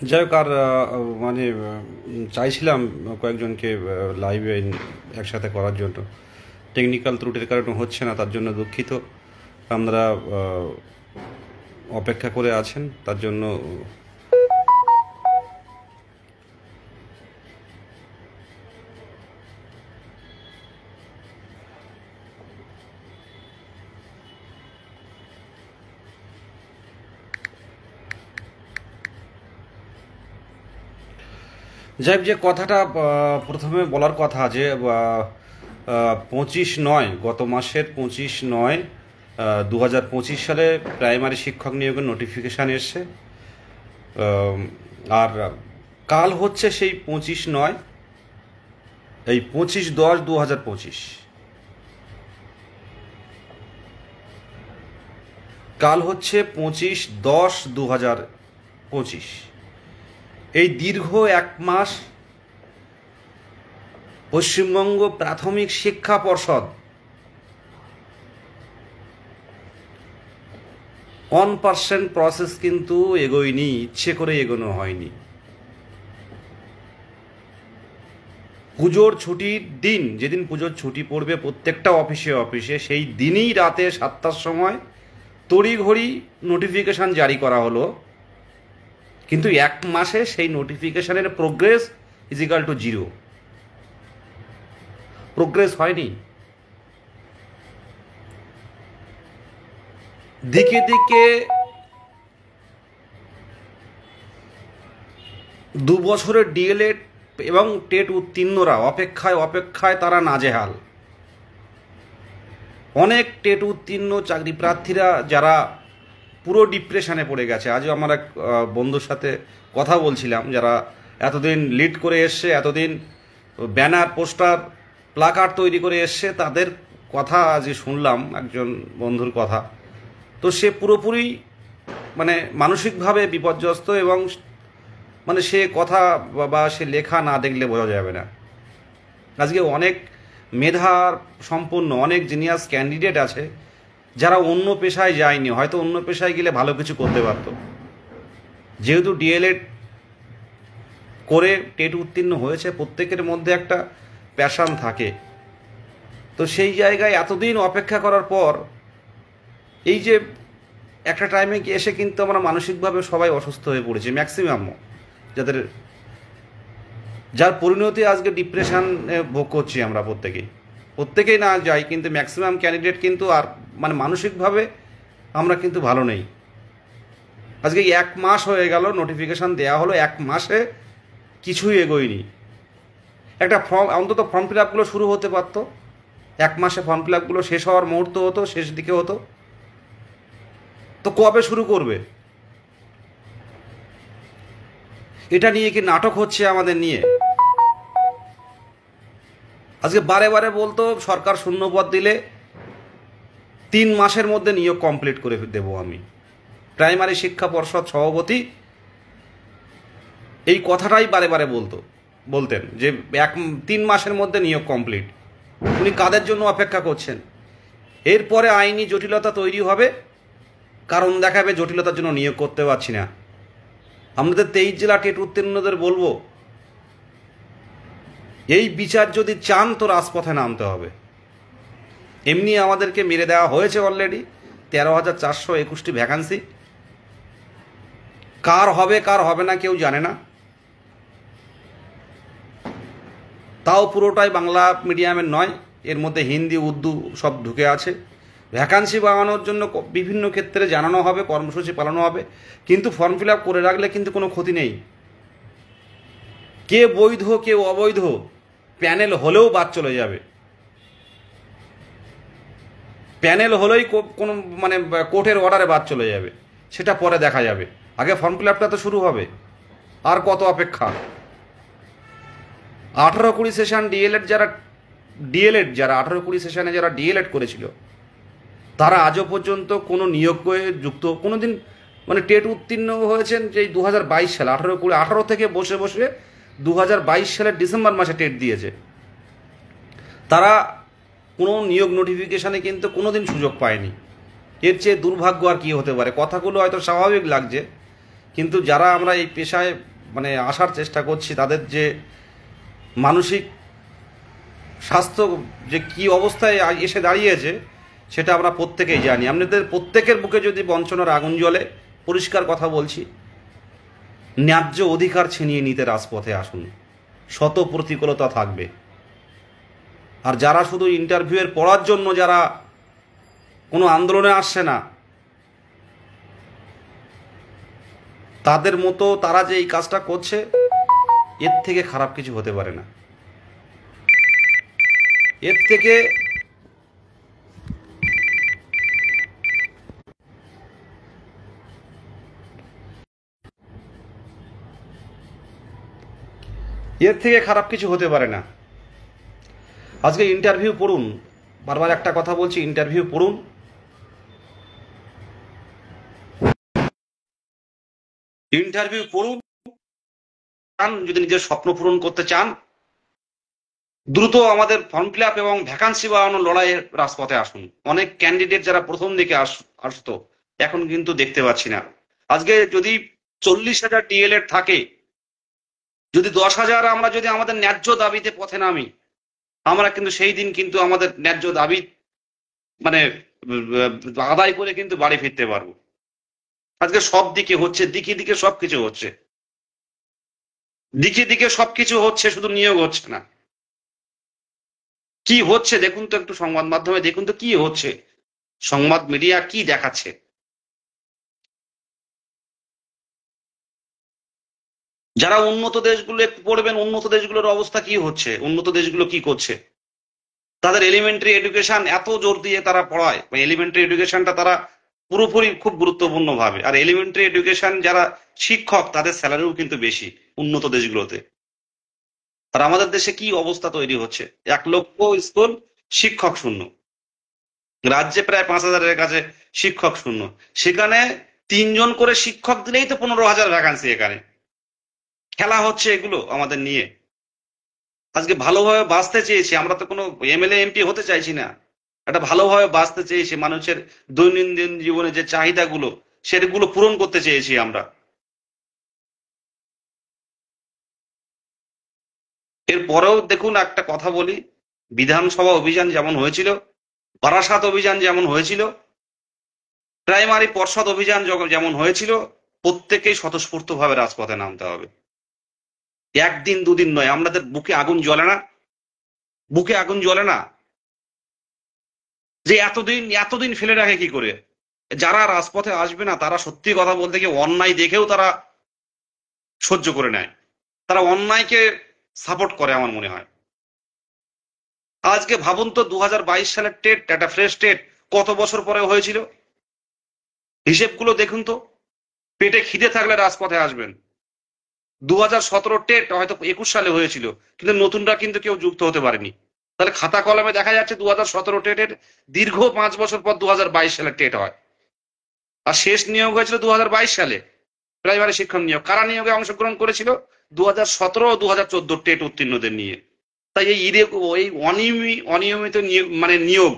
যাই হোক, আর মানে চাইছিলাম কয়েকজনকে লাইভে একসাথে করার জন্য। টেকনিক্যাল ত্রুটির কারণে হচ্ছে না, তার জন্য দুঃখিত। আপনারা অপেক্ষা করে আছেন, তার জন্য যাই হোক, যে কথাটা প্রথমে বলার কথা, যে 25/9, গত মাসের 25/9, 2025 সালে প্রাইমারি শিক্ষক নিয়োগের নোটিফিকেশান এসছে। আর কাল হচ্ছে সেই 25/9, এই 25/10/2025, কাল হচ্ছে 25/10/2025। এই দীর্ঘ এক মাস পশ্চিমবঙ্গ প্রাথমিক শিক্ষা পর্ষদ 1% প্রসেস কিন্তু এগোয়নি, ইচ্ছে করে এগোনো হয়নি। পুজোর ছুটির দিন, যেদিন পুজোর ছুটি পড়বে প্রত্যেকটা অফিসে, সেই দিনই রাতে 7টার সময় তড়িঘড়ি নোটিফিকেশান জারি করা হলো, কিন্তু এক মাসে সেই নোটিফিকেশানের প্রোগ্রেস ইজিক্যাল টু 0। প্রোগ্রেস হয়নি। দিকে দিকে 2 বছরের ডিএলএড এবং টেট উত্তীর্ণরা অপেক্ষায় তারা নাজেহাল। অনেক টেট উত্তীর্ণ চাকরি প্রার্থীরা যারা পুরো ডিপ্রেশনে পড়ে গেছে। আজও আমার এক বন্ধুর সাথে কথা বলছিলাম, যারা এতদিন লিড করে এসছে, এতদিন ব্যানার, পোস্টার, প্লাকার্ড তৈরি করে এসছে, তাদের কথা আজই শুনলাম, একজন বন্ধুর কথা। তো সে পুরোপুরি মানে মানসিকভাবে বিপর্যস্ত, এবং মানে সে কথা বা সে লেখা না দেখলে বোঝা যাবে না। আজকে অনেক মেধার সম্পন্ন, অনেক জিনিয়াস ক্যান্ডিডেট আছে যারা অন্য পেশায় যায়নি, হয়তো অন্য পেশায় গেলে ভালো কিছু করতে পারত। যেহেতু ডিএলএড করে টেট উত্তীর্ণ হয়েছে, প্রত্যেকের মধ্যে একটা প্যাশন থাকে। তো সেই জায়গায় এতদিন অপেক্ষা করার পর এই যে একটা টাইমে এসে কিন্তু আমরা মানসিকভাবে সবাই অসুস্থ হয়ে পড়েছি, ম্যাক্সিমাম যার পরিণতি আজকে ডিপ্রেশনে ভোগ করছি আমরা প্রত্যেকেই না যাই, কিন্তু ম্যাক্সিমাম ক্যান্ডিডেট কিন্তু আর মানে মানসিকভাবে আমরা কিন্তু ভালো নেই। আজকে 1 মাস হয়ে গেল, নোটিফিকেশান দেওয়া হলো, 1 মাসে কিছুই এগোয়নি। একটা অন্তত ফর্ম ফিল আপগুলো শুরু হতে পারত, 1 মাসে ফর্ম ফিল আপগুলো শেষ হওয়ার মুহূর্ত হতো, শেষ দিকে হতো। তো কবে শুরু করবে? এটা নিয়ে কি নাটক হচ্ছে আমাদের নিয়ে? আজকে বারে বারে বলতো সরকার শূন্যপদ দিলে 3 মাসের মধ্যে নিয়োগ কমপ্লিট করে দেব আমি। প্রাইমারি শিক্ষা পর্ষদ সভাপতি এই কথাটাই বারে বারে বলতেন যে 3 মাসের মধ্যে নিয়োগ কমপ্লিট। উনি কাদের জন্য অপেক্ষা করছেন? এরপরে আইনি জটিলতা তৈরি হবে, কারণ দেখাবে জটিলতার জন্য নিয়োগ করতে পারছি না। আমাদের 23 জেলা টেট উত্তীর্ণদের বলবো, এই বিচার যদি চান তো রাজপথে নামতে হবে। এমনি আমাদেরকে মেরে দেওয়া হয়েছে অলরেডি 13,421টি ভ্যাকান্সি। কার হবে না কেউ জানে না, তাও পুরোটাই বাংলা মিডিয়ামের নয়, এর মধ্যে হিন্দি, উর্দু সব ঢুকে আছে। ভ্যাকান্সি বাড়ানোর জন্য বিভিন্ন ক্ষেত্রে জানানো হবে, কর্মসূচি পালানো হবে, কিন্তু ফর্ম ফিল আপ করে রাখলে কিন্তু কোনো ক্ষতি নেই। কে বৈধ কে অবৈধ প্যানেল হলেও বাদ চলে যাবে। প্যানেল হলেই কোনো মানে কোর্টের অর্ডারে বাদ চলে যাবে, সেটা পরে দেখা যাবে। আগে ফর্ম ফিল আপটা তো শুরু হবে। আর কত অপেক্ষা? 18-20 সেশন ডিএলএড যারা 18-20 সেশনে যারা ডিএলএড করেছিল, তারা আজও পর্যন্ত কোনো নিয়োগে যুক্ত কোনো দিন মানে টেট উত্তীর্ণ হয়েছেন যে 2022 সালে 18 থেকে বসে 2022 সালের ডিসেম্বর মাসে টেট দিয়েছে। তারা কোনো নিয়োগ নোটিফিকেশানে কিন্তু কোনো দিন সুযোগ পায়নি। এর চেয়ে দুর্ভাগ্য আর কি হতে পারে? কথাগুলো হয়তো স্বাভাবিক লাগছে, কিন্তু যারা আমরা এই পেশায় মানে আসার চেষ্টা করছি, তাদের যে মানসিক স্বাস্থ্য যে কি অবস্থায় এসে দাঁড়িয়েছে সেটা আমরা প্রত্যেকেই জানি। আপনাদের প্রত্যেকের বুকে যদি বঞ্চনার আগুন জ্বলে, পরিষ্কার কথা বলছি, ন্যায্য অধিকার ছিনিয়ে নিতে রাজপথে আসুন, শত প্রতিকূলতা থাকবে। আর যারা শুধু ইন্টারভিউয়ের পড়ার জন্য যারা কোনো আন্দোলনে আসছে না, তাদের মতো তারা যে এই কাজটা করছে, এর থেকে খারাপ কিছু হতে পারে না। এর থেকে খারাপ কিছু হতে পারে না। আজকে ইন্টারভিউ পড়ুন, বারবার একটা কথা বলছি, ইন্টারভিউ পড়ুন। ইন্টারভিউ পড়ুন, যদি নিজের স্বপ্ন পূরণ করতে চান, দ্রুত আমাদের ফর্ম ফিল আপ এবং ভ্যাকান্সি বাড়ানোর লড়াইয়ের রাজপথে আসুন। অনেক ক্যান্ডিডেট যারা প্রথম দিকে আসতো, এখন কিন্তু দেখতে পাচ্ছি না। আজকে যদি 40,000 ডিএলএড থাকে, যদি 10,000 আমরা যদি আমাদের ন্যায্য দাবিতে পথে নামি, আমরা কিন্তু সেই দিন কিন্তু আমাদের ন্যায্য দাবি মানে আদায় করে কিন্তু বাড়ি ফিরতে পারবো। আজকে সব দিকে হচ্ছে, দিকে দিকে সবকিছু হচ্ছে, দিকে দিকে সবকিছু হচ্ছে, শুধু নিয়োগ হচ্ছে না। কি হচ্ছে দেখুন তো, একটু সংবাদ মাধ্যমে দেখুন তো কি হচ্ছে, সংবাদ মিডিয়া কি দেখাচ্ছে। যারা উন্নত দেশগুলো একটু পড়বেন, উন্নত দেশগুলোর অবস্থা কি হচ্ছে, উন্নত দেশগুলো কি করছে। তাদের এলিমেন্টারি এডুকেশন এত জোর দিয়ে তারা পড়ায়, এলিমেন্টারি এডুকেশনটা তারা পুরোপুরি খুব গুরুত্বপূর্ণ ভাবে। আর এলিমেন্টারি এডুকেশন যারা শিক্ষক, তাদের স্যালারিও কিন্তু বেশি উন্নত দেশগুলোতে। আর আমাদের দেশে কি অবস্থা তৈরি হচ্ছে, 1,00,000 স্কুল শিক্ষক শূন্য, রাজ্যে প্রায় 5,000-এর কাছে শিক্ষক শূন্য। সেখানে 3 জন করে শিক্ষক দিলেই তো 15,000 ভ্যাকান্সি। এখানে খেলা হচ্ছে এগুলো আমাদের নিয়ে। আজকে ভালোভাবে বাঁচতে চেয়েছি আমরা, তো কোনো এমএলএ এমপি হতে চাইছি না। একটা ভালোভাবে বাঁচতে চেয়েছি, মানুষের দৈনন্দিন জীবনে যে চাহিদাগুলো সেগুলো পূরণ করতে চেয়েছি আমরা। এরপরেও দেখুন, একটা কথা বলি, বিধানসভা অভিযান যেমন হয়েছিল, বারাসাত অভিযান যেমন হয়েছিল, প্রাইমারি পর্ষদ অভিযান যেমন হয়েছিল, প্রত্যেকেই স্বতঃস্ফূর্তভাবে রাজপথে নামতে হবে। একদিন দুদিন নয়। আমাদের বুকে আগুন জ্বলে না, বুকে আগুন জ্বলে না যে এতদিন এতদিন ফেলে রাখে কি করে? যারা রাজপথে আসবে না, তারা সত্যি কথা বলতে গিয়ে অন্যায় দেখেও তারা সহ্য করে নেয়, তারা অন্যায়কে সাপোর্ট করে আমার মনে হয়। আজকে ভাবুন তো, 2022 সালের টেট, একটা ফ্রেশ টেট কত বছর পরে হয়েছিল, হিসেবগুলো দেখুন তো। পেটে খিদে থাকলে রাজপথে আসবেন। 2017 টেট হয়তো 21 সালে হয়েছিল, কিন্তু নতুনরা কিন্তু কেউ যুক্ত হতে পারেনি। তাহলে খাতা কলমে দেখা যাচ্ছে 2017 টেটের দীর্ঘ 5 বছর পর 2022 সালে টেট হয়। আর শেষ নিয়োগ হয়েছিল 2022 সালে, প্রাইমারি শিক্ষক নিয়োগ। কারা নিয়োগে অংশগ্রহণ করেছিল? 2017 ও 2014 টেট উত্তীর্ণদের নিয়ে। তাই এই অনিয়মিত নিয়োগ,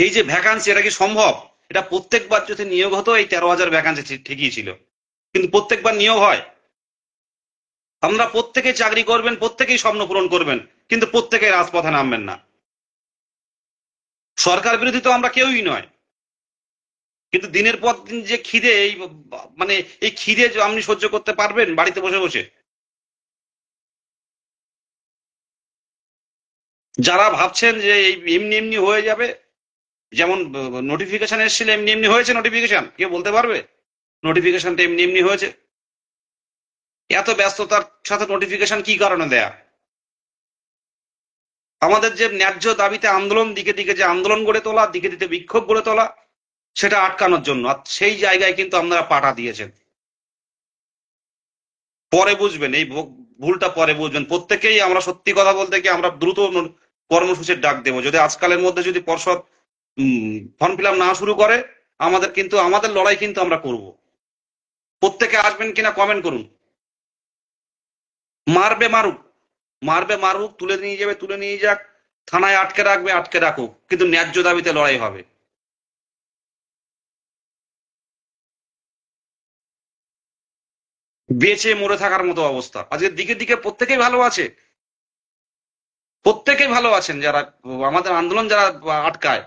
এই যে ভ্যাকান্সি, এটা কি সম্ভব? এটা প্রত্যেকবার যদি নিয়োগ হতো, এই 13,000 ভ্যাকান্সি ঠিকই ছিল, কিন্তু প্রত্যেকবার নিয়োগ হয়? আমরা প্রত্যেকেই চাকরি করবেন, প্রত্যেকেই স্বপ্ন পূরণ করবেন, কিন্তু প্রত্যেকেই রাজপথে নামবেন না। সরকার বিরোধী তো আমরা কেউই নয়, কিন্তু দিনের পর দিন যে খিদে, এই মানে এই খিদে যে আপনি সহ্য করতে পারবেন বাড়িতে বসে বসে? যারা ভাবছেন যে এই এমনি এমনি হয়ে যাবে, যেমন নোটিফিকেশন এসেছিল, এমনি এমনি হয়েছে নোটিফিকেশন? কেউ বলতে পারবে নোটিফিকেশনটা এমনি এমনি হয়েছে? এত ব্যস্ততার সাথে নোটিফিকেশন কি কারণে দেয়া? আমাদের যে ন্যায্য দাবিতে আন্দোলন, দিকে দিকে যে আন্দোলন গড়ে তোলা, দিকে দিকে বিক্ষোভ গড়ে তোলা, সেটা আটকানোর জন্য। আর সেই জায়গায় কিন্তু আপনারা পাটা দিয়েছেন। পরে বুঝবেন, এই ভুলটা পরে বুঝবেন প্রত্যেকেই। আমরা সত্যি কথা বলতে কি, আমরা দ্রুত কর্মসূচির ডাক দেবো। যদি আজকালের মধ্যে যদি পর্ষদ ফর্ম ফিল আপ না শুরু করে, আমাদের কিন্তু আমাদের লড়াই কিন্তু আমরা করব। প্রত্যেকে আসবেন কিনা কমেন্ট করুন। মারবে মারুক, মারবে মারুক, তুলে নিয়ে যাবে তুলে নিয়ে যাক, থানায় আটকে রাখবে আটকে রাখুক, কিন্তু ন্যায্য দাবিতে লড়াই হবে। বেঁচে মরে থাকার মতো অবস্থা। আজকে দিকে দিকে প্রত্যেকেই ভালো আছে, প্রত্যেকেই ভালো আছেন। যারা আমাদের আন্দোলন যারা আটকায়,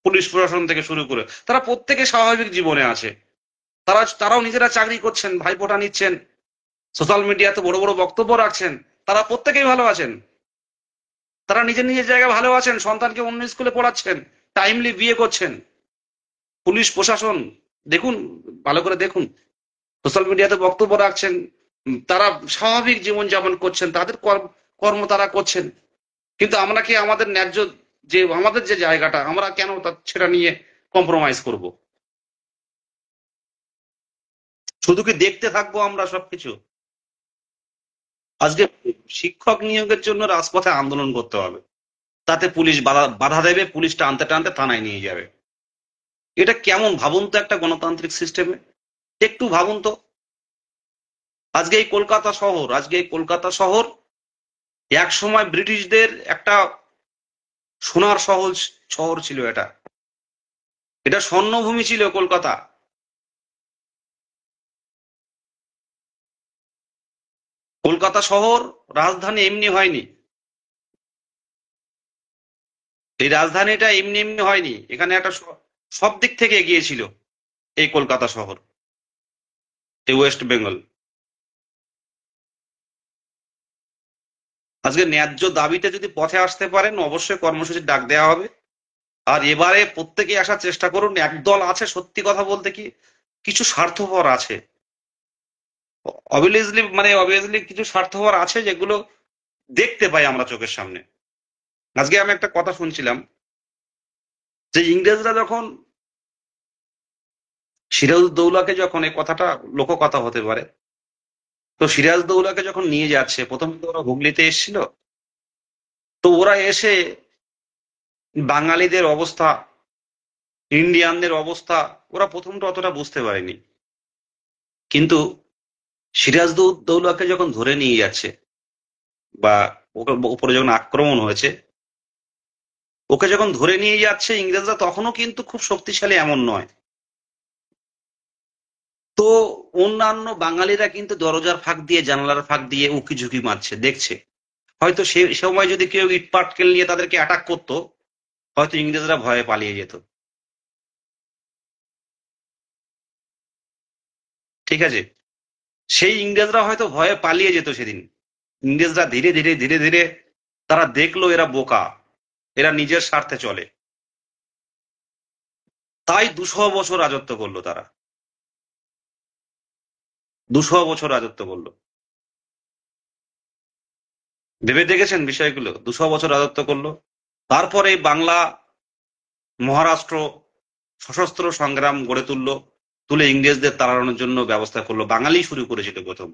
পুলিশ প্রশাসন থেকে শুরু করে, তারা প্রত্যেকে স্বাভাবিক জীবনে আছে। তারাও নিজেরা চাকরি করছেন, ভাইফোঁটা নিচ্ছেন, সোশ্যাল মিডিয়াতে বড় বড় বক্তব্য রাখছেন। তারা প্রত্যেকেই ভালো আছেন, তারা নিজের নিজের জায়গায় ভালো আছেন, সন্তানকে অন্য স্কুলে পড়াচ্ছেন, টাইমলি বিয়ে করছেন। পুলিশ প্রশাসন দেখুন, ভালো করে দেখুন, সোশ্যাল মিডিয়াতে বক্তব্য রাখছেন, তারা স্বাভাবিক জীবন যাপন করছেন, তাদের কর্ম তারা করছেন। কিন্তু আমরা কি আমাদের ন্যায্য যে আমাদের যে জায়গাটা, আমরা কেন সেটা নিয়ে কম্প্রোমাইজ করব? শুধু কি দেখতে থাকবো আমরা সবকিছু? আজকে শিক্ষক নিয়োগের জন্য রাজপথে আন্দোলন করতে হবে, তাতে পুলিশ বাধা বাধা দেবে, পুলিশ টানতে টানতে থানায় নিয়ে যাবে। এটা কেমন ভাবুন তো একটা গণতান্ত্রিক সিস্টেমে, একটু ভাবুন তো। আজকে এই কলকাতা শহর এক সময় ব্রিটিশদের একটা সোনার শহর শহর ছিল। এটা এটা স্বর্ণভূমি ছিল কলকাতা। কলকাতা শহর রাজধানী এমনি হয়নি, এই রাজধানীটা এমনি এমনি হয়নি। এখানে একটা সব দিক থেকে এগিয়ে ছিল এই কলকাতা শহর, এই ওয়েস্ট বেঙ্গল। আজকে ন্যায্য দাবিতে যদি পথে আসতে পারেন, অবশ্যই কর্মসূচির ডাক দেওয়া হবে। আর এবারে প্রত্যেকে আসার চেষ্টা করুন। একদল আছে, সত্যি কথা বলতে কি, কিছু স্বার্থপর আছে, অবভিয়াসলি কিছু স্বার্থপর আছে, যেগুলো দেখতে পাই আমরা চোখের সামনে। আজকে আমি একটা কথা শুনছিলাম, যে ইংরেজরা যখন সিরাজউদ্দৌলাকে, যখন এই কথাটা লোককথা হতে পারে, তো সিরাজউদ্দৌলাকে যখন নিয়ে যাচ্ছে, প্রথমে তো ওরা হুগলিতে এসেছিল। তো ওরা এসে বাঙালিদের অবস্থা, ইন্ডিয়ানদের অবস্থা, ওরা প্রথমটা অতটা বুঝতে পারেনি। কিন্তু সিরাজউদ্দৌলাকে যখন ধরে নিয়ে যাচ্ছে, বা ওকে উপরে যখন আক্রমণ হয়েছে, ওকে যখন ধরে নিয়ে যাচ্ছে ইংরেজরা, তখনও কিন্তু খুব শক্তিশালী এমন নয়। তো অন্যান্য বাঙালিরা কিন্তু দরজার ফাঁক দিয়ে, জানালার ফাঁক দিয়ে উকি ঝুঁকি মারছে, দেখছে। হয়তো সে সময় যদি কেউ ইট পাটকেল নিয়ে তাদেরকে অ্যাটাক করতো, হয়তো ইংরেজরা ভয়ে পালিয়ে যেত। ঠিক আছে, সেই ইংরেজরা হয়তো ভয়ে পালিয়ে যেত সেদিন। ইংরেজরা ধীরে ধীরে ধীরে ধীরে তারা দেখলো এরা বোকা, এরা নিজের স্বার্থে চলে। তাই 200 বছর রাজত্ব করলো তারা, 200 বছর রাজত্ব করলো। ভেবে দেখেছেন বিষয়গুলো? 200 বছর রাজত্ব করলো। তারপরে বাংলা, মহারাষ্ট্র সশস্ত্র সংগ্রাম গড়ে তুললো, তুলে ইংরেজদের তাড়ানোর জন্য ব্যবস্থা করলো। বাঙালি শুরু করেছিল প্রথম,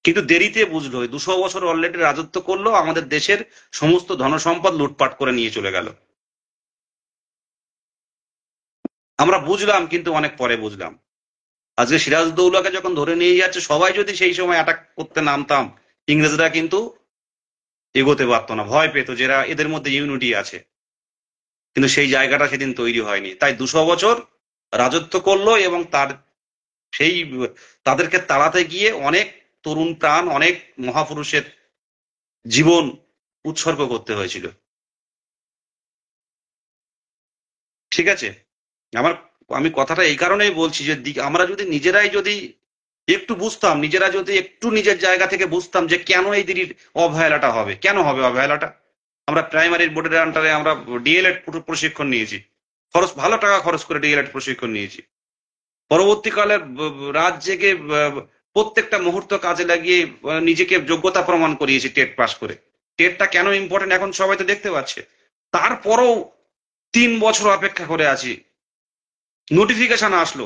কিন্তু দেরিতে বুঝলো। 200 বছর অলরেডি রাজত্ব করলো, আমাদের দেশের সমস্ত ধনসম্পদ লুটপাট করে নিয়ে চলে গেল। আমরা বুঝলাম, কিন্তু অনেক পরে বুঝলাম। আজকে সিরাজউদ্দৌলাকে যখন ধরে নিয়ে যাচ্ছে, সবাই যদি সেই সময় অ্যাটাক করতে নামতাম, ইংরেজরা কিন্তু এগোতে পারতো না, ভয় পেত, যে এরা, এদের মধ্যে ইউনিটি আছে। কিন্তু সেই জায়গাটা সেদিন তৈরি হয়নি। তাই 200 বছর রাজত্ব করলো, এবং সেই তাদেরকে তাড়াতে গিয়ে অনেক তরুণ প্রাণ, অনেক মহাপুরুষের জীবন উৎসর্গ করতে হয়েছিল। ঠিক আছে, আমার আমি কথাটা এই কারণেই বলছি, যে আমরা যদি নিজেরাই যদি একটু বুঝতাম, নিজেরা যদি একটু নিজের জায়গা থেকে বুঝতাম, যে কেন এই দিদির অবহেলাটা হবে, কেন হবে অবহেলাটা। আমরা প্রাইমারি বোর্ডের আন্ডারে আমরা ডিএলএড প্রশিক্ষণ নিয়েছি, ভালো টাকা খরচ করে ডিএলএড প্রশিক্ষণ নিয়েছি। পরবর্তীকালে রাত জেগে প্রত্যেকটা মুহূর্ত কাজে লাগিয়ে নিজেকে যোগ্যতা প্রমাণ করিয়েছি টেট পাস করে। টেটটা কেন ইম্পর্টেন্ট এখন সবাই তো দেখতে পাচ্ছে। তারপরও 3 বছর অপেক্ষা করে আছি, নোটিফিকেশন আসলো,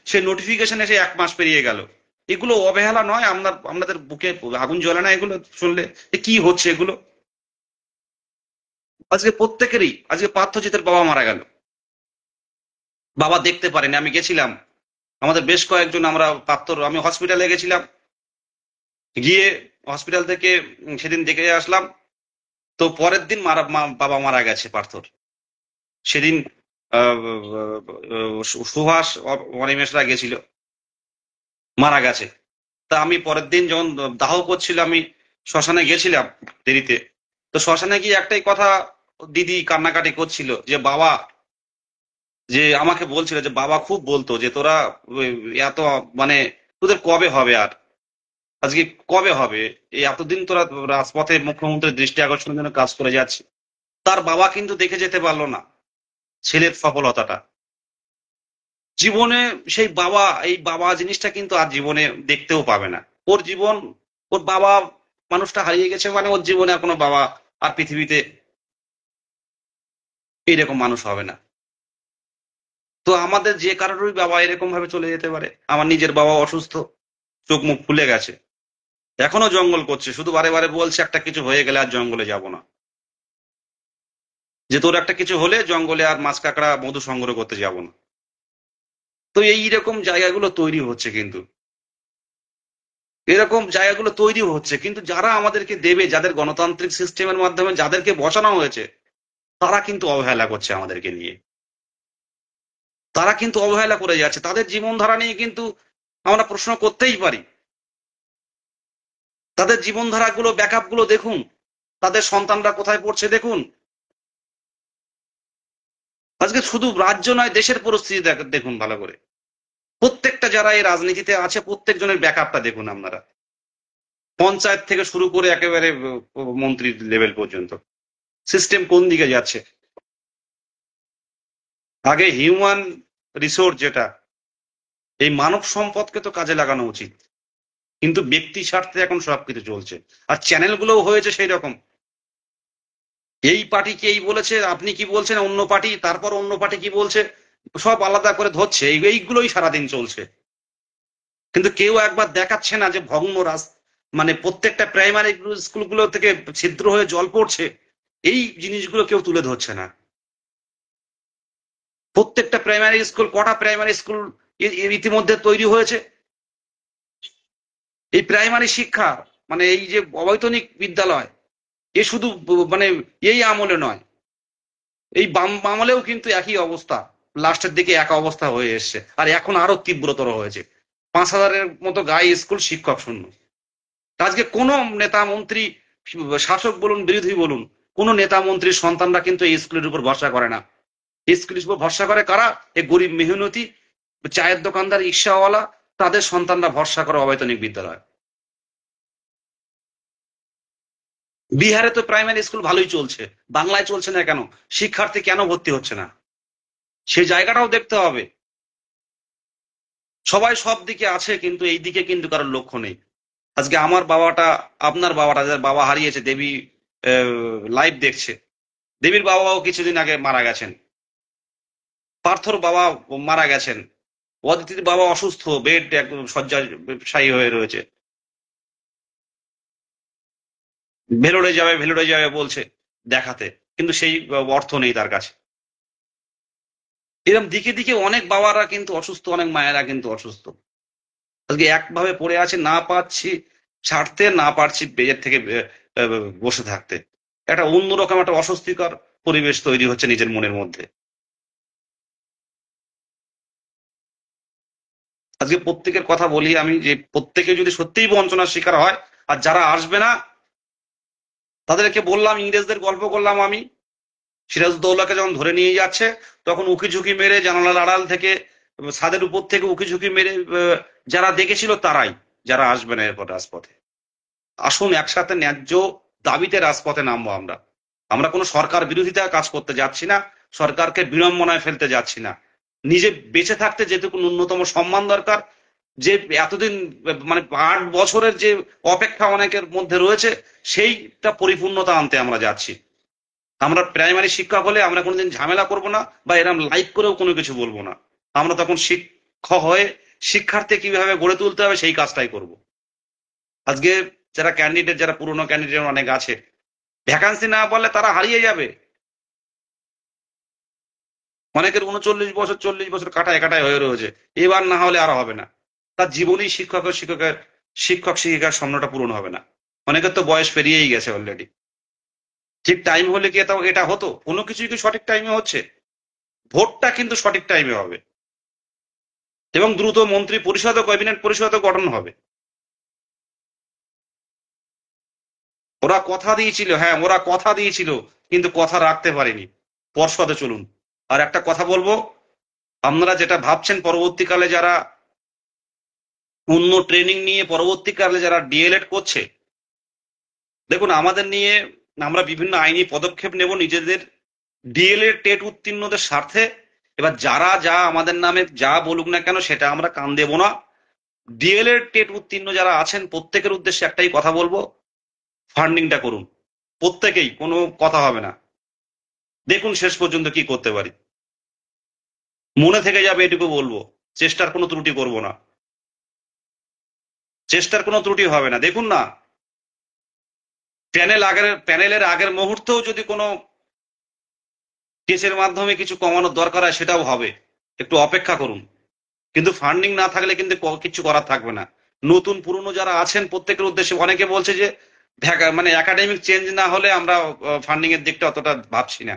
সেই নোটিফিকেশন এসে 1 মাস পেরিয়ে গেল। এগুলো অবহেলা নয়? আপনাদের বুকে আগুন জ্বলে না এগুলো শুনলে? কি হচ্ছে এগুলো? আজকে প্রত্যেকেরই, আজকে পার্থজিতের বাবা মারা গেল, বাবা দেখতে পারেনি, আমি গেছিলাম। আমাদের বেশ কয়েকজন, আমি হসপিটালে গেছিলাম, গিয়ে হসপিটাল থেকে সেদিন দেখে আসলাম। তো পরের দিন বাবা মারা গেছে পার্থর। সেদিন সুভাষ, অনিমেষরা গেছিল। মারা গেছে। তা আমি পরের দিন যখন দাহ করছিল, আমি শ্মশানে গেছিলাম দেরিতে। তো শ্মশানে গিয়ে একটাই কথা দিদি কান্নাকাটি করছিল যে বাবা, যে আমাকে বলছিল যে বাবা খুব বলতো যে তোরা ওই এত মানে তোদের কবে হবে আর, আজকে কবে হবে, এই এতদিন তোরা রাজপথে মুখ্যমন্ত্রীর দৃষ্টি আকর্ষণের জন্য কাজ করে যাচ্ছে। তার বাবা কিন্তু দেখে যেতে পারলো না ছেলের সফলতাটা জীবনে। সেই বাবা, এই বাবা জিনিসটা কিন্তু আর জীবনে দেখতেও পাবে না। ওর জীবন, ওর বাবা মানুষটা হারিয়ে গেছে, মানে ওর জীবনে আর কোনো বাবা আর পৃথিবীতে এইরকম মানুষ হবে না। তো আমাদের যে কারোরই বাবা এরকম ভাবে চলে যেতে পারে। আমার নিজের বাবা অসুস্থ, চোখ মুখ ফুলে গেছে, এখনো জঙ্গল করছে, শুধু বারে বারে বলছে একটা কিছু হয়ে গেলে আর জঙ্গলে যাব না, যে তোর একটা কিছু হলে জঙ্গলে আর মাছ কাঁকড়া মধু সংগ্রহ করতে যাব না। তো এইরকম জায়গাগুলো তৈরি হচ্ছে কিন্তু, এরকম জায়গাগুলো তৈরি হচ্ছে কিন্তু যারা আমাদেরকে দেবে, যাদের গণতান্ত্রিক সিস্টেমের মাধ্যমে যাদেরকে বসানো হয়েছে, তারা কিন্তু অবহেলা করছে আমাদেরকে নিয়ে। তারা কিন্তু অবহেলা করে যাচ্ছে, তাদের জীবনধারা নিয়ে কিন্তু আমরা প্রশ্ন করতেই পারি। তাদের জীবনধারা গুলো, ব্যাকআপ গুলো দেখুন, তাদের সন্তানরা কোথায় পড়ছে দেখুন। আজকে শুধু রাজ্য নয়, দেশের পরিস্থিতি দেখুন ভালো করে। প্রত্যেকটা যারা এই রাজনীতিতে আছে, প্রত্যেকজনের ব্যাকআপটা দেখুন আপনারা, পঞ্চায়েত থেকে শুরু করে একেবারে মন্ত্রী লেভেল পর্যন্ত সিস্টেম কোন দিকে যাচ্ছে। আগে হিউম্যান রিসোর্স যেটা, এই মানব সম্পদকে তো কাজে লাগানো উচিত, কিন্তু ব্যক্তি স্বার্থে এখন সবকিছু চলছে। আর চ্যানেলগুলোও হয়েছে সেই রকম, এই পার্টি কি এই বলেছে, আপনি কি বলছেন, অন্য পার্টি, তারপর অন্য পার্টি কি বলছে, সব আলাদা করে ধরছে, এইগুলোই সারাদিন চলছে। কিন্তু কেউ একবার দেখাচ্ছে না যে ভগ্ন মানে প্রত্যেকটা প্রাইমারি স্কুলগুলো থেকে ছিদ্র হয়ে জল পড়ছে, এই জিনিসগুলো কেউ তুলে ধরছে না। প্রত্যেকটা প্রাইমারি স্কুল, কটা প্রাইমারি স্কুল ইতিমধ্যে তৈরি হয়েছে। এই প্রাইমারি শিক্ষা, মানে এই যে অবৈতনিক বিদ্যালয়, এ শুধু মানে এই আমলে নয়, এই বাম আমলেও কিন্তু একই অবস্থা, লাস্টের দিকে এক অবস্থা হয়ে এসছে, আর এখন আরো তীব্রতর হয়েছে। 5,000-এর মতো গায়ে স্কুল, শিক্ষক শূন্য। আজকে কোন নেতা মন্ত্রী, শাসক বলুন বিরোধী বলুন, কোন নেতা মন্ত্রীর সন্তানরা কিন্তু এই স্কুলের উপর ভরসা করে না। স্কুলের উপর ভরসা করে কারা? এই গরিব মেহনতি, চায়ের দোকানদার, রিক্সাওয়ালা, তাদের সন্তানরা ভরসা করে অবৈতনিক বিদ্যালয়। বিহারে তো প্রাইমারি স্কুল ভালোই চলছে, বাংলায় চলছে না কেন? শিক্ষার্থী কেন ভর্তি হচ্ছে না? সেই জায়গাটাও দেখতে হবে। সবাই সব দিকে আছে, কিন্তু এই দিকে কিন্তু কারোর লক্ষ্য নেই। আজকে আমার বাবাটা, আপনার বাবাটা, যার বাবা হারিয়েছে, দেবী লাইভ দেখছে, দেবীর বাবাও কিছুদিন আগে মারা গেছেন, পার্থর বাবা মারা গেছেন, অদিতির বাবা অসুস্থ, বেড একদম শয্যাশায়ী হয়ে রয়েছে, ভেলোরে যাবে বলছে দেখাতে, কিন্তু সেই অর্থ নেই তার কাছে। এরকম দিকে দিকে অনেক বাবারা কিন্তু অসুস্থ, অনেক মায়েরা কিন্তু অসুস্থ। আজকে একভাবে পড়ে আছে, না পাচ্ছি ছাড়তে, না পারছি বেজের থেকে বসে থাকতে। একটা অন্যরকম একটা অস্বস্তিকর পরিবেশ তৈরি হচ্ছে নিজের মনের মধ্যে। আজকে প্রত্যেকের কথা বলি আমি, যে প্রত্যেকে যদি সত্যিই বঞ্চনার শিকার হয়, আর যারা আসবে না তাদেরকে বললাম, ইংরেজদের গল্প করলাম আমি, সিরাজউদ্দৌলাকে যখন ধরে নিয়ে যাচ্ছে, তখন উকি ঝুঁকি মেরে জানালার আড়াল থেকে, ছাদের উপর থেকে উকি ঝুঁকি মেরে যারা দেখেছিল তারাই, যারা আসবে না এরপর রাজপথে। আসুন একসাথে ন্যায্য দাবিতে রাজপথে নামবো আমরা। আমরা কোনো সরকার বিরোধিতা কাজ করতে যাচ্ছি না, সরকারকে বিড়ম্বনায় ফেলতে যাচ্ছি না। নিজে বেঁচে থাকতে যেটুকু ন্যূনতম সম্মান দরকার, যে এতদিন মানে 8 বছরের যে অপেক্ষা অনেকের মধ্যে রয়েছে, সেইটা পরিপূর্ণতা আনতে আমরা যাচ্ছি। আমরা প্রাইমারি শিক্ষক হলে আমরা কোনোদিন ঝামেলা করব না, বা এরকম লাইক করেও কোনো কিছু বলবো না। আমরা তখন শিক্ষক হয়ে শিক্ষার্থী কিভাবে গড়ে তুলতে হবে সেই কাজটাই করব। আজকে যারা ক্যান্ডিডেট, যারা পুরনো ক্যান্ডিডেট অনেক আছে, ভ্যাকান্সি না বললে তারা হারিয়ে যাবে। অনেকের 39 বছর 40 বছর কাটায় কাটায় হয়ে রয়েছে, এবার না হলে আর হবে না। তার জীবনী শিক্ষক শিক্ষিকার স্বপ্নটা পূরণ হবে না। অনেকের তো বয়স পেরিয়েই গেছে অলরেডি। ঠিক টাইম হলে কি এটা হতো? কোনো কিছুই কি সঠিক টাইমে হচ্ছে? ভোটটা কিন্তু সঠিক টাইমে হবে। এবং দ্রুত মন্ত্রী পরিষদ ও ক্যাবিনেট পরিষদও গঠন হবে। ওরা কথা দিয়েছিল, হ্যাঁ ওরা কথা দিয়েছিল, কিন্তু কথা রাখতে পারেনি। পর্ষদে চলুন। আর একটা কথা বলবো, আপনারা যেটা ভাবছেন পরবর্তীকালে যারা অন্য ট্রেনিং নিয়ে পরবর্তীকালে যারা ডিএলএড করছে, দেখুন আমাদের নিয়ে আমরা বিভিন্ন আইনি পদক্ষেপ নেব নিজেদের ডিএলএড টেট উত্তীর্ণদের স্বার্থে। এবার যারা যা আমাদের নামে যা বলুক না কেন সেটা আমরা কান দেব না। ডিএলএড টেট উত্তীর্ণ যারা আছেন প্রত্যেকের উদ্দেশ্যে একটাই কথা বলবো, ফান্ডিংটা করুন প্রত্যেকেই, কোনো কথা হবে না। দেখুন শেষ পর্যন্ত কি করতে পারি, মনে থেকে যাবে এটুকু বলবো। চেষ্টার কোনো ত্রুটি করব না, চেষ্টার কোনো ত্রুটি হবে না। দেখুন না, প্যানেলের আগের মুহূর্তেও যদি কোনো কেসের মাধ্যমে কিছু কমানোর দরকার হয় সেটাও হবে, একটু অপেক্ষা করুন। কিন্তু ফান্ডিং না থাকলে কিন্তু কিছু করার থাকবে না। নতুন পুরনো যারা আছেন প্রত্যেকের উদ্দেশ্যে, অনেকে বলছে যে মানে একাডেমিক চেঞ্জ না হলে আমরা ফান্ডিং এর দিকটা অতটা ভাবছি না।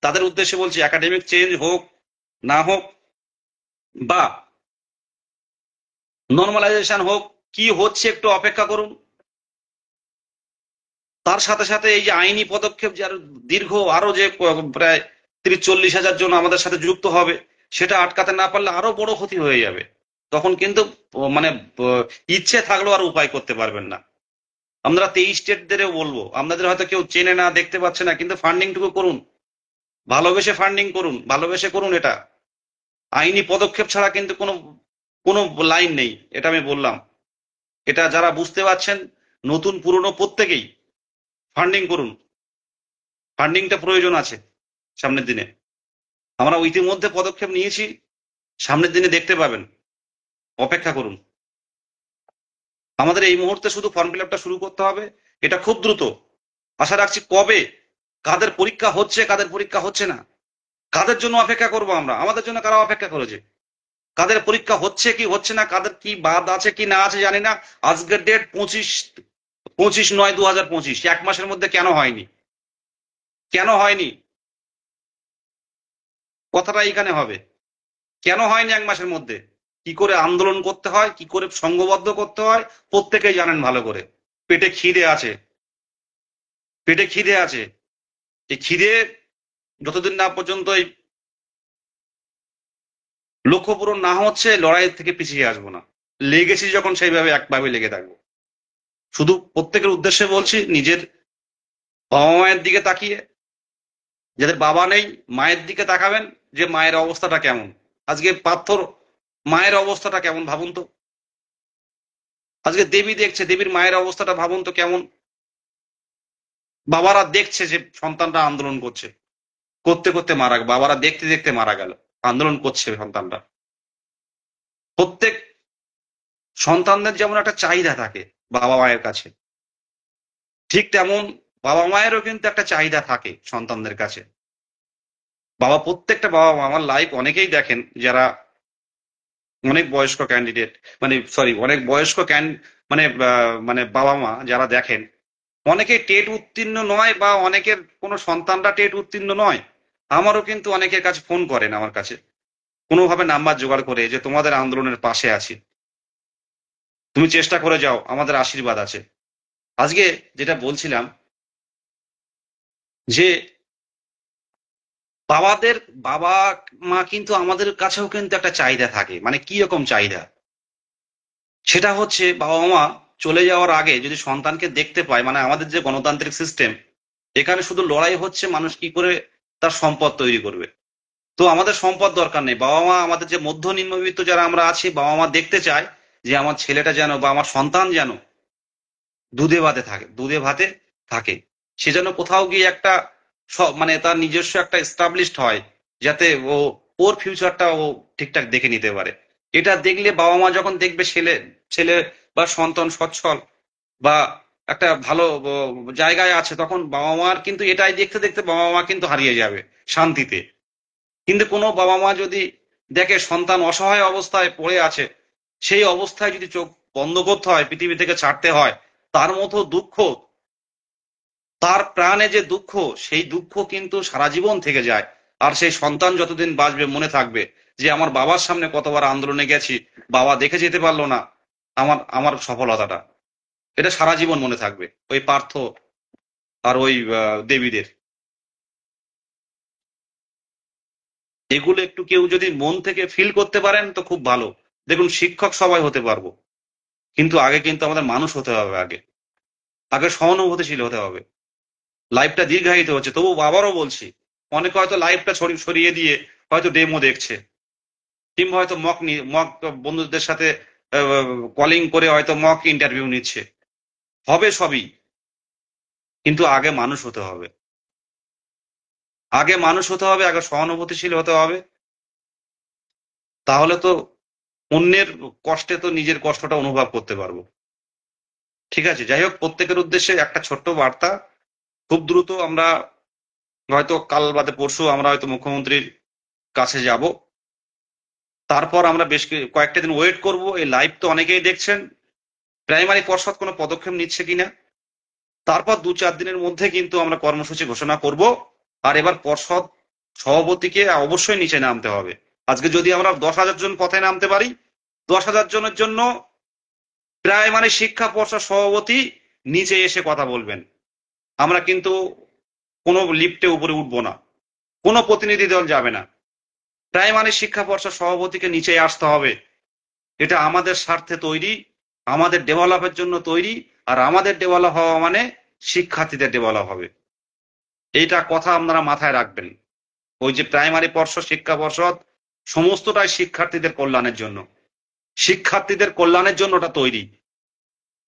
তাদের উদ্দেশ্যে বলছি, একাডেমিক চেঞ্জ হোক না হোক বা নর্মালাইজেশন হোক, কি হচ্ছে একটু অপেক্ষা করুন। তার সাথে সাথে এই যে আইনি পদক্ষেপ যার দীর্ঘ আরো যে প্রায় 30-40 হাজার জন আমাদের সাথে যুক্ত হবে, সেটা আটকাতে না পারলে আরো বড় ক্ষতি হয়ে যাবে। তখন কিন্তু মানে ইচ্ছে থাকলেও আর উপায় করতে পারবেন না। আমরা 23 স্টেটদেরও বলবো, আপনাদের হয়তো কেউ চেনে না, দেখতে পাচ্ছে না, কিন্তু ফান্ডিংটুকু করুন, ভালোবেসে ফান্ডিং করুন, ভালোবেসে করুন। এটা আইনি পদক্ষেপ ছাড়া কিন্তু কোনো কোনো লাইন নেই, এটা আমি বললাম। এটা যারা বুঝতে পারছেন, নতুন পুরনো প্রত্যেকেই ফান্ডিং করুন। ফান্ডিংটা প্রয়োজন আছে সামনের দিনে। আমরা ইতিমধ্যে পদক্ষেপ নিয়েছি, সামনের দিনে দেখতে পাবেন, অপেক্ষা করুন। আমাদের এই মুহূর্তে শুধু ফর্ম ফিল আপটা শুরু করতে হবে, এটা খুব দ্রুত। আশা রাখছি কবে কাদের পরীক্ষা হচ্ছে কাদের পরীক্ষা হচ্ছে না, কাদের জন্য অপেক্ষা করব আমরা, আমাদের জন্য কারা অপেক্ষা করেছে, কাদের পরীক্ষা হচ্ছে কি হচ্ছে না, কাদের কি বাদ আছে কি না আছে জানি না। আজকের ডেট 25/9/2025, 1 মাসের মধ্যে কেন হয়নি, কেন হয়নি, কথাটা এইখানে হবে। কেন হয়নি 1 মাসের মধ্যে? কি করে আন্দোলন করতে হয়, কি করে সংঘবদ্ধ করতে হয় প্রত্যেকেই জানেন ভালো করে। পেটে খিদে আছে, পেটে খিদে আছে। এই খিদে যতদিন না পর্যন্ত এই লক্ষ্য পূরণ না হচ্ছে, লড়াই থেকে পিছিয়ে আসবো না। লেগেছি যখন সেইভাবে একভাবে লেগে থাকবো। শুধু প্রত্যেকের উদ্দেশ্যে বলছি, নিজের বাবা মায়ের দিকে তাকিয়ে, যাদের বাবা নেই মায়ের দিকে তাকাবেন, যে মায়ের অবস্থাটা কেমন। আজকে পাথর মায়ের অবস্থাটা কেমন ভাবুন তো। আজকে দেবী দেখছে, দেবীর মায়ের অবস্থাটা ভাবুন তো কেমন। বাবারা দেখছে যে সন্তানরা আন্দোলন করছে, করতে করতে মারা গেল, বাবারা দেখতে দেখতে মারা গেল, আন্দোলন করছে সন্তানরা। প্রত্যেক সন্তানদের যেমন একটা চাহিদা থাকে বাবা মায়ের কাছে, ঠিক তেমন বাবা মায়েরও কিন্তু একটা চাহিদা থাকে সন্তানদের কাছে। প্রত্যেকটা বাবা মা, আমার লাইফ অনেকেই দেখেন যারা অনেক বয়স্ক ক্যান্ডিডেট, মানে সরি অনেক বয়স্ক মানে বাবা মা যারা দেখেন, অনেকে টেট উত্তীর্ণ নয় বা অনেকের কোনো সন্তানরা টেট উত্তীর্ণ নয়। আমারও কিন্তু অনেকের কাছে ফোন করেন আমার কাছে, কোনোভাবে নাম্বার জোগাড় করে, যে তোমাদের আন্দোলনের পাশে আছি, তুমি চেষ্টা করে যাও, আমাদের আশীর্বাদ আছে। আজকে যেটা বলছিলাম, যে বাবাদের বাবা মা কিন্তু আমাদের কাছেও কিন্তু একটা চাহিদা থাকে। মানে কি রকম চাহিদা, সেটা হচ্ছে বাবা মা চলে যাওয়ার আগে যদি সন্তানকে দেখতে পায়, মানে আমাদের যে গণতান্ত্রিক সিস্টেম, এখানে শুধু লড়াই হচ্ছে মানুষ কি করে তার সম্পদ তৈরি করবে। তো আমাদের সম্পদ দরকার নেই, বাবা মা আমাদের যে মধ্য নিম্নবিত্ত যারা আমরা আছি, বাবা মা দেখতে চায় যে আমার ছেলেটা যেন বা আমার সন্তান যেন দুধে ভাতে থাকে, দুধে ভাতে থাকে। সে যেন কোথাও গিয়ে একটা মানে তার নিজস্ব একটা এস্টাবলিশড হয়, যাতে ওর ফিউচারটা ও ঠিকঠাক দেখে নিতে পারে। এটা দেখলে বাবা মা যখন দেখবে ছেলে ছেলে বা সন্তান সচ্ছল বা একটা ভালো জায়গায় আছে, তখন বাবা মার কিন্তু এটাই দেখতে দেখতে বাবা মা কিন্তু হারিয়ে যাবে শান্তিতে। কিন্তু কোনো বাবা মা যদি দেখে সন্তান অসহায় অবস্থায় পড়ে আছে, সেই অবস্থায় যদি চোখ বন্ধ করতে হয়, পৃথিবী থেকে ছাড়তে হয়, তার মতো দুঃখ, তার প্রাণে যে দুঃখ, সেই দুঃখ কিন্তু সারা জীবন থেকে যায়। আর সেই সন্তান যতদিন বাঁচবে মনে থাকবে যে আমার বাবার সামনে কতবার আন্দোলনে গেছি, বাবা দেখে যেতে পারলো না আমার আমার সফলতাটা। এটা সারা জীবন মনে থাকবে ওই পার্থ আর ওই দেবীদের। এগুলো একটু কেউ যদি মন থেকে ফিল করতে পারেন তো খুব ভালো। দেখুন, শিক্ষক সবাই হতে পারবো, কিন্তু আগে কিন্তু আমাদের মানুষ হতে হবে। আগে আগে সহানুভূতিশীল হতে হবে। লাইফটা দীর্ঘায়িত হচ্ছে, তবু আবারও বলছি, অনেকে হয়তো লাইফটা সরিয়ে দিয়ে হয়তো ডেমো দেখছে, কিংবা হয়তো মক বন্ধুদের সাথে কলিং করে হয়তো মক ইন্টারভিউ নিচ্ছে। হবে সবই, কিন্তু আগে মানুষ হতে হবে। আগে মানুষ হতে হবে, আগে সহানুভূতিশীল হতে হবে। তাহলে তো অন্যের কষ্টে তো নিজের কষ্টটা অনুভব করতে পারবো। ঠিক আছে, যাই হোক, প্রত্যেকের উদ্দেশ্যে একটা ছোট্ট বার্তা। খুব দ্রুত আমরা হয়তো কাল বাদে পরশু আমরা হয়তো মুখ্যমন্ত্রীর কাছে যাব। তারপর আমরা বেশ কয়েকটা দিন ওয়েট করব। এই লাইভ তো অনেকেই দেখছেন, প্রাইমারি পর্ষদ কোনো পদক্ষেপ নিচ্ছে কিনা। তারপর 2-4 দিনের মধ্যে কিন্তু আমরা কর্মসূচি ঘোষণা করব। আর এবার পর্ষদ সভাপতিকে অবশ্যই নিচে নামতে হবে। আজকে যদি আমরা 10,000 জন পথে নামতে পারি, 10,000 জনের জন্য প্রাইমারি শিক্ষা পর্ষদ সভাপতি নিচে এসে কথা বলবেন। আমরা কিন্তু কোনো লিফটে উপরে উঠবো না, কোনো প্রতিনিধি দল যাবে না। প্রাইমারি শিক্ষা পর্ষদ সভাপতিকে নিচে আসতে হবে। এটা আমাদের স্বার্থে তৈরি, আমাদের ডেভেলপের জন্য তৈরি। আর আমাদের ডেভেলপ হওয়া মানে শিক্ষার্থীদের ডেভেলপ হবে। এইটা কথা আপনারা মাথায় রাখবেন। ওই যে প্রাইমারি পর্ষদ, শিক্ষা পর্ষদ, সমস্তটাই শিক্ষার্থীদের কল্যাণের জন্য। শিক্ষার্থীদের কল্যাণের জন্য ওটা তৈরি,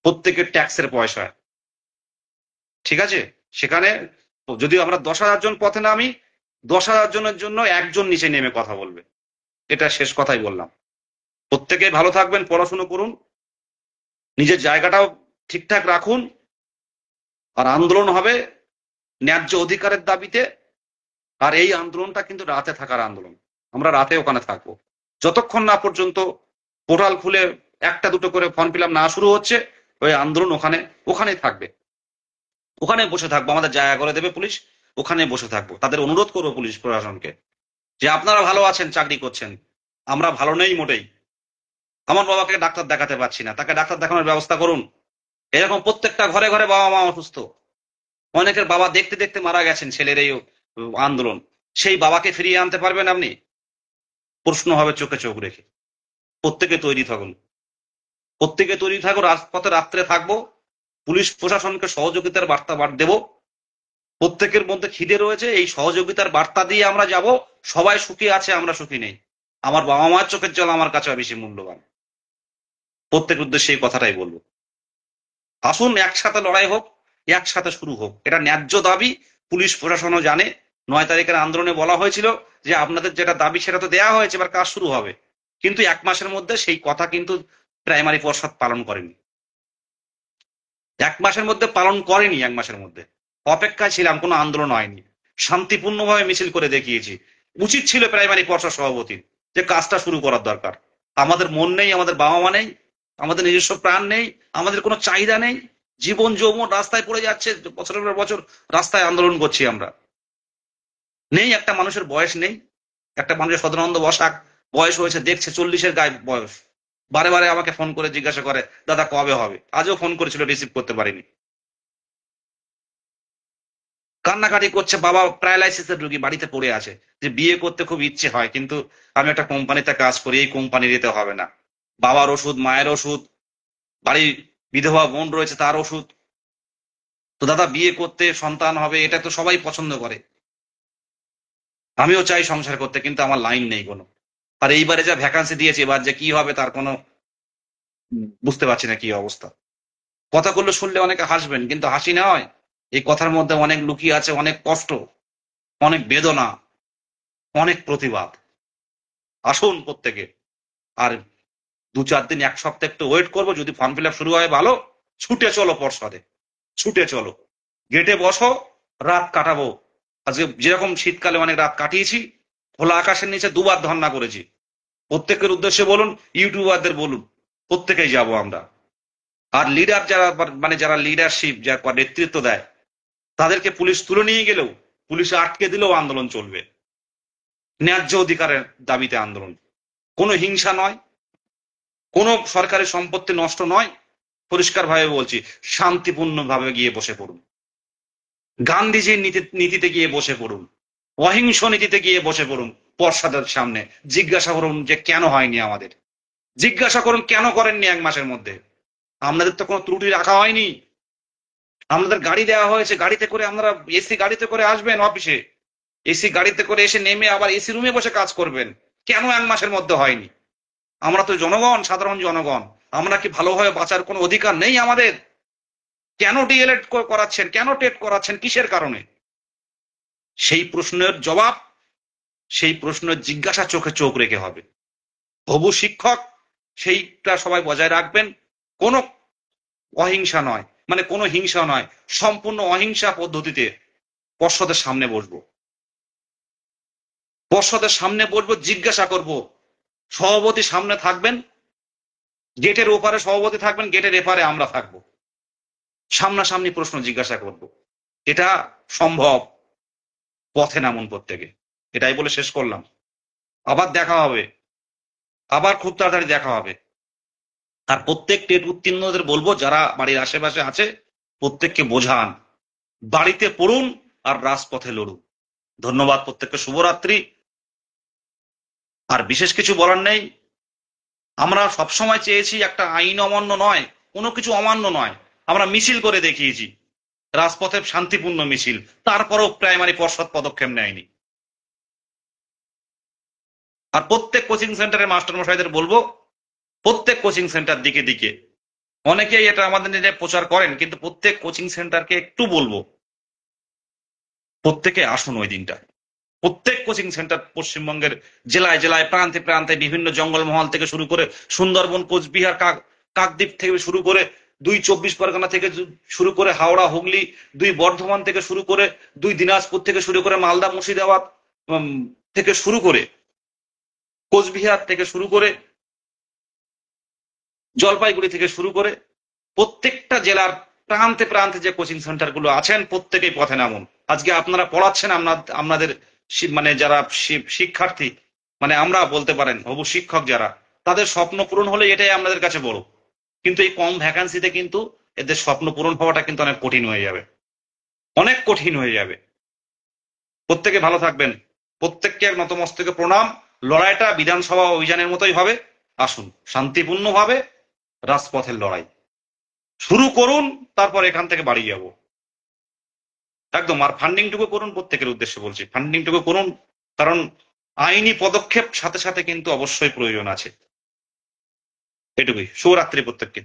প্রত্যেকের ট্যাক্সের পয়সা। ঠিক আছে, সেখানে যদি আমরা 10,000 জন পথে নামি, 10,000 জনের জন্য একজন নিচে নেমে কথা বলবে। এটা শেষ কথাই বললাম। প্রত্যেকে ভালো থাকবেন, পড়াশুনো করুন, নিজের জায়গাটাও ঠিকঠাক রাখুন। আর আন্দোলন হবে ন্যায্য অধিকারের দাবিতে। আর এই আন্দোলনটা কিন্তু রাতে থাকার আন্দোলন। আমরা রাতে ওখানে থাকবো যতক্ষণ না পর্যন্ত পোর্টাল খুলে একটা দুটো করে ফর্ম ফিল আপ না শুরু হচ্ছে। ওই আন্দোলন ওখানে ওখানেই থাকবে, ওখানে বসে থাকবো। আমাদের জায়গা করে দেবে পুলিশ, ওখানে বসে থাকবো। তাদের অনুরোধ করবো পুলিশ প্রশাসনকে যে আপনারা ভালো আছেন, চাকরি করছেন, আমরা ভালো নেই মোটেই। আমার বাবাকে ডাক্তার দেখাতে পারছি না, তাকে ডাক্তার দেখানোর ব্যবস্থা করুন। এরকম প্রত্যেকটা ঘরে ঘরে বাবা মা অসুস্থ, অনেকের বাবা দেখতে দেখতে মারা গেছেন ছেলের এই আন্দোলন। সেই বাবাকে ফিরিয়ে আনতে পারবেন আপনি? প্রশ্ন হবে চোখে চোখ রেখে। প্রত্যেকে তৈরি থাকুন, প্রত্যেকে তৈরি থাকুন। রাজপথে রাত্রে থাকবো, পুলিশ প্রশাসনকে সহযোগিতার বার্তা দেব। প্রত্যেকের মধ্যে খিদে রয়েছে, এই সহযোগিতার বার্তা দিয়ে আমরা যাব। সবাই সুখী আছে, আমরা সুখী নেই। আমার বাবা মার চোখের জল আমার কাছে বেশি মূল্যবান। প্রত্যেকের উদ্দেশ্যে এই কথাটাই বলবো। আসুন একসাথে লড়াই হোক, একসাথে শুরু হোক। এটা ন্যায্য দাবি, পুলিশ প্রশাসনও জানে। 9 তারিখের আন্দোলনে বলা হয়েছিল যে আপনাদের যেটা দাবি সেটা তো দেওয়া হয়েছে, এবার কাজ শুরু হবে। কিন্তু 1 মাসের মধ্যে সেই কথা কিন্তু প্রাইমারি পর্ষদ পালন করেনি। 1 মাসের মধ্যে পালন করেনি। 1 মাসের মধ্যে অপেক্ষায় ছিলাম, কোনো আন্দোলন হয়নি। শান্তিপূর্ণভাবে মিছিল করে দেখিয়েছি। উচিত ছিল প্রাইমারি পর্ষদ সভাপতির যে কাজটা শুরু করার দরকার। আমাদের মন নেই, আমাদের বাবা মা নেই, আমাদের নিজস্ব প্রাণ নেই, আমাদের কোনো চাহিদা নেই। জীবন যৌবন রাস্তায় পড়ে যাচ্ছে, বছরের পর বছর রাস্তায় আন্দোলন করছি আমরা। নেই, একটা মানুষের বয়স নেই। একটা মানুষের সদানন্দ বসাক বয়স হয়েছে, দেখছে 40-এর গায়ে বয়স, বারে বারে আমাকে ফোন করে জিজ্ঞাসা করে দাদা কবে হবে। আজও ফোন করেছিল, রিসিভ করতে পারিনি। কান্নাকাটি করছে, বাবা প্যারালাইসিসের রোগী, বাড়িতে পড়ে আছে। যে বিয়ে করতে খুব ইচ্ছে হয়, কিন্তু আমি একটা কোম্পানিতে কাজ করি, এই কোম্পানি দিতে হবে না। বাবার ওষুধ, মায়ের ওষুধ, বাড়ির বিধবা বোন রয়েছে তার ওষুধ। তো দাদা বিয়ে করতে, সন্তান হবে, এটা তো সবাই পছন্দ করে। আমিও চাই সংসার করতে, কিন্তু আমার লাইন নেই কোনো। আর এইবারে যা ভ্যাকান্সি দিয়েছে, এবার যে কি হবে তার কোনো বুঝতে পারছি না কি অবস্থা। কথাগুলো শুনলে অনেকে হাসবেন, কিন্তু হাসি নয়। এই কথার মধ্যে অনেক লুকিয়ে আছে, অনেক কষ্ট, অনেক বেদনা, অনেক প্রতিবাদ। আসুন প্রত্যেকে। আর 2-4 দিন, 1 সপ্তাহ একটু ওয়েট করবো। যদি ফর্ম ফিল আপ শুরু হয় ভালো, ছুটে চলো পর্ষদে, ছুটে চলো, গেটে বসো, রাত কাটাবো। আজকে যেরকম শীতকালে অনেক রাত কাটিয়েছি, খোলা আকাশের নিচে 2 বার ধর্ণা করেছি। প্রত্যেকের উদ্দেশ্যে বলুন, ইউটিউবারদের বলুন, প্রত্যেকেই যাব আমরা। আর লিডার যারা, মানে যারা লিডারশিপ, যারা নেতৃত্ব দেয়, তাদেরকে পুলিশ তুলে নিয়ে গেলেও, পুলিশে আটকে দিলেও আন্দোলন চলবে। ন্যায্য অধিকারের দাবিতে আন্দোলন, কোনো হিংসা নয়, কোনো সরকারি সম্পত্তি নষ্ট নয়, পরিষ্কারভাবে বলছি, শান্তিপূর্ণভাবে গিয়ে বসে পড়ুন, গান্ধীজির নীতিতে গিয়ে বসে পড়ুন, অহিংস নীতিতে গিয়ে বসে পড়ুন, পর্ষদের সামনে জিজ্ঞাসা করুন যে কেন হয়নি আমাদের, জিজ্ঞাসা করুন কেন করেননি 1 মাসের মধ্যে। আপনাদের তো কোনো ত্রুটি রাখা হয়নি, আপনাদের গাড়ি দেওয়া হয়েছে, গাড়িতে করে আপনারা এসি গাড়িতে করে আসবেন অফিসে, এসি গাড়িতে করে এসে নেমে আবার এসি রুমে বসে কাজ করবেন, কেন 1 মাসের মধ্যে হয়নি? আমরা তো জনগণ, সাধারণ জনগণ, আমরা কি ভালোভাবে বাঁচার কোনো অধিকার নেই আমাদের? কেন ডিএলএড করাচ্ছেন, কেন টেট করাচ্ছেন, কিসের কারণে? সেই প্রশ্নের জবাব, সেই প্রশ্নের জিজ্ঞাসা চোখে চোখ রেখে হবে। হবু শিক্ষক সেইটা সবাই বজায় রাখবেন, কোনো অহিংসা নয়, মানে কোনো হিংসা নয়, সম্পূর্ণ অহিংসা পদ্ধতিতে পর্ষদের সামনে বসবো, পর্ষদের সামনে বসবো, জিজ্ঞাসা করব। সভাপতি সামনে থাকবেন, গেটের ওপারে সভাপতি থাকবেন, গেটের এপারে আমরা থাকবো, সামনাসামনি প্রশ্ন জিজ্ঞাসা করব। এটা সম্ভব, পথে নামুন প্রত্যেকে। এটাই বলে শেষ করলাম। আবার দেখা হবে, আবার খুব তাড়াতাড়ি দেখা হবে। আর প্রত্যেক টেট উত্তীর্ণদের বলবো, যারা বাড়ির আশেপাশে আছে, প্রত্যেককে বোঝান, বাড়িতে পড়ুন আর রাজপথে লড়ুন। ধন্যবাদ প্রত্যেককে, শুভরাত্রি। আর বিশেষ কিছু বলার নেই। আমরা সবসময় চেয়েছি একটা আইন অমান্য নয়, কোনো কিছু অমান্য নয়, আমরা মিছিল করে দেখিয়েছি, রাজপথে শান্তিপূর্ণ মিছিল, তারপরেও প্রাইমারি পর্ষদ পদক্ষেপ নেয়নি। আর প্রত্যেক কোচিং সেন্টারের মাস্টার মশাইদের বলবো, প্রত্যেক কোচিং সেন্টার দিকে দিকে, অনেকেই এটা আমাদের নিজে প্রচার করেন, কিন্তু প্রত্যেক কোচিং সেন্টারকে একটু বলবো, প্রত্যেকে আসুন ওই দিনটা। প্রত্যেক কোচিং সেন্টার পশ্চিমবঙ্গের জেলায় জেলায়, প্রান্তে প্রান্তে, বিভিন্ন জঙ্গলমহল থেকে শুরু করে সুন্দরবন, কোচবিহার, কাকদ্বীপ থেকে শুরু করে 2 চব্বিশ পরগনা থেকে শুরু করে হাওড়া, হুগলি, 2 বর্ধমান থেকে শুরু করে, 2 দিনাজপুর থেকে শুরু করে মালদা, মুর্শিদাবাদ থেকে শুরু করে, কোচবিহার থেকে শুরু করে, জলপাইগুড়ি থেকে শুরু করে, প্রত্যেকটা জেলার প্রান্তে প্রান্তে যে কোচিং সেন্টার গুলো আছেন, প্রত্যেকেই পথে নামুন। আজকে আপনারা পড়াচ্ছেন, আপনাদের মানে যারা শিক্ষার্থী, মানে আমরা বলতে পারেন হবু শিক্ষক যারা, তাদের স্বপ্ন পূরণ হলে এটাই আমাদের কাছে বড়। কিন্তু এই কম ভ্যাকান্সিতে কিন্তু এদের স্বপ্ন পূরণ হওয়াটা কিন্তু অনেক কঠিন হয়ে যাবে, অনেক কঠিন হয়ে যাবে। প্রত্যেকে ভালো থাকবেন, প্রত্যেককে এক নতমস্তকে প্রণাম। লড়াইটা বিধানসভা অভিযানের মতোই হবে, আসুন শান্তিপূর্ণভাবে রাজপথের লড়াই শুরু করুন, তারপর এখান থেকে বাড়ি যাব একদম। আর ফান্ডিংটুকু করুন, প্রত্যেকের উদ্দেশ্যে বলছি, ফান্ডিংটুকু করুন, কারণ আইনি পদক্ষেপ সাথে সাথে কিন্তু অবশ্যই প্রয়োজন আছে। এটুকুই, শুভরাত্রি প্রত্যেককে।